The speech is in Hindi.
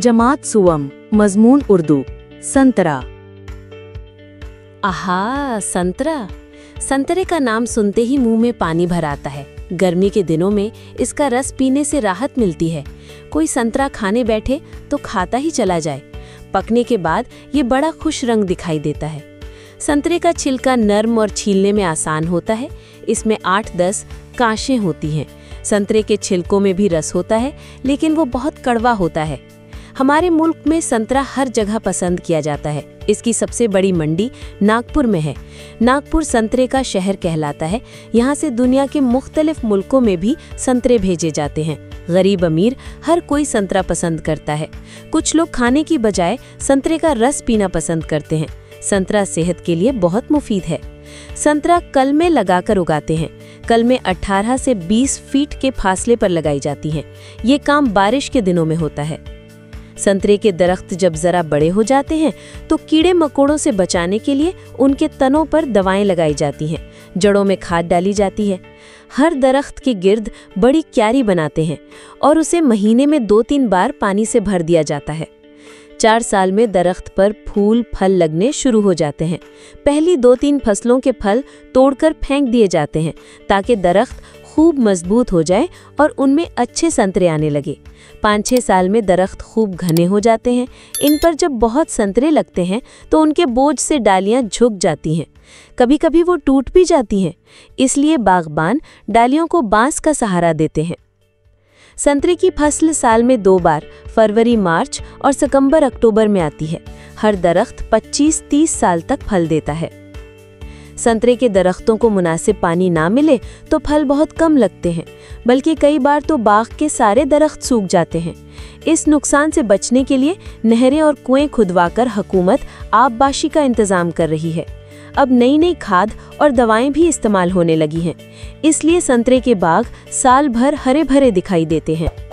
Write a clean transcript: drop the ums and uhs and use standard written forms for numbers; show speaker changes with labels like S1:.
S1: जमात सुवम, मजमून उर्दू, संतरा।
S2: आहा, संतरा। संतरे का नाम सुनते ही मुंह में पानी भर आता है। गर्मी के दिनों में इसका रस पीने से राहत मिलती है। कोई संतरा खाने बैठे तो खाता ही चला जाए। पकने के बाद ये बड़ा खुश रंग दिखाई देता है। संतरे का छिलका नर्म और छीलने में आसान होता है। इसमें 8-10 कांशें होती हैं। संतरे के छिलकों में भी रस होता है, लेकिन वो बहुत कड़वा होता है। हमारे मुल्क में संतरा हर जगह पसंद किया जाता है। इसकी सबसे बड़ी मंडी नागपुर में है। नागपुर संतरे का शहर कहलाता है। यहाँ से दुनिया के मुख्तलिफ मुल्कों में भी संतरे भेजे जाते हैं। गरीब अमीर हर कोई संतरा पसंद करता है। कुछ लोग खाने की बजाय संतरे का रस पीना पसंद करते हैं। संतरा सेहत के लिए बहुत मुफीद है। संतरा कल में लगाकर उगाते हैं। कल में 18 से 20 फीट के फासले पर लगाई जाती हैं। ये काम बारिश के दिनों में होता है। संतरे के दरख्त जब जरा बड़े हो जाते हैं तो कीड़े मकोड़ों से बचाने के लिए उनके तनों पर दवाएं लगाई जाती हैं। जड़ों में खाद डाली जाती है। हर दरख्त के गिर्द बड़ी क्यारी बनाते हैं और उसे महीने में 2-3 बार पानी से भर दिया जाता है। 4 साल में दरख्त पर फूल फल लगने शुरू हो जाते हैं। पहली 2-3 फसलों के फल तोड़कर फेंक दिए जाते हैं ताकि दरख्त खूब मजबूत हो जाए और उनमें अच्छे संतरे आने लगे। 5-6 साल में दरख्त खूब घने हो जाते हैं। इन पर जब बहुत संतरे लगते हैं तो उनके बोझ से डालियां झुक जाती हैं। कभी कभी वो टूट भी जाती हैं। इसलिए बागबान डालियों को बांस का सहारा देते हैं। संतरे की फसल साल में 2 बार, फरवरी-मार्च और सितंबर-अक्टूबर में आती है। हर दरख्त 25-30 साल तक फल देता है। संतरे के दरख्तों को मुनासिब पानी ना मिले तो फल बहुत कम लगते हैं, बल्कि कई बार तो बाग के सारे दरख्त सूख जाते हैं। इस नुकसान से बचने के लिए नहरें और कुएं खुदवाकर हुकूमत आबपाशी का इंतजाम कर रही है। अब नई नई खाद और दवाएं भी इस्तेमाल होने लगी हैं। इसलिए संतरे के बाग साल भर हरे भरे दिखाई देते हैं।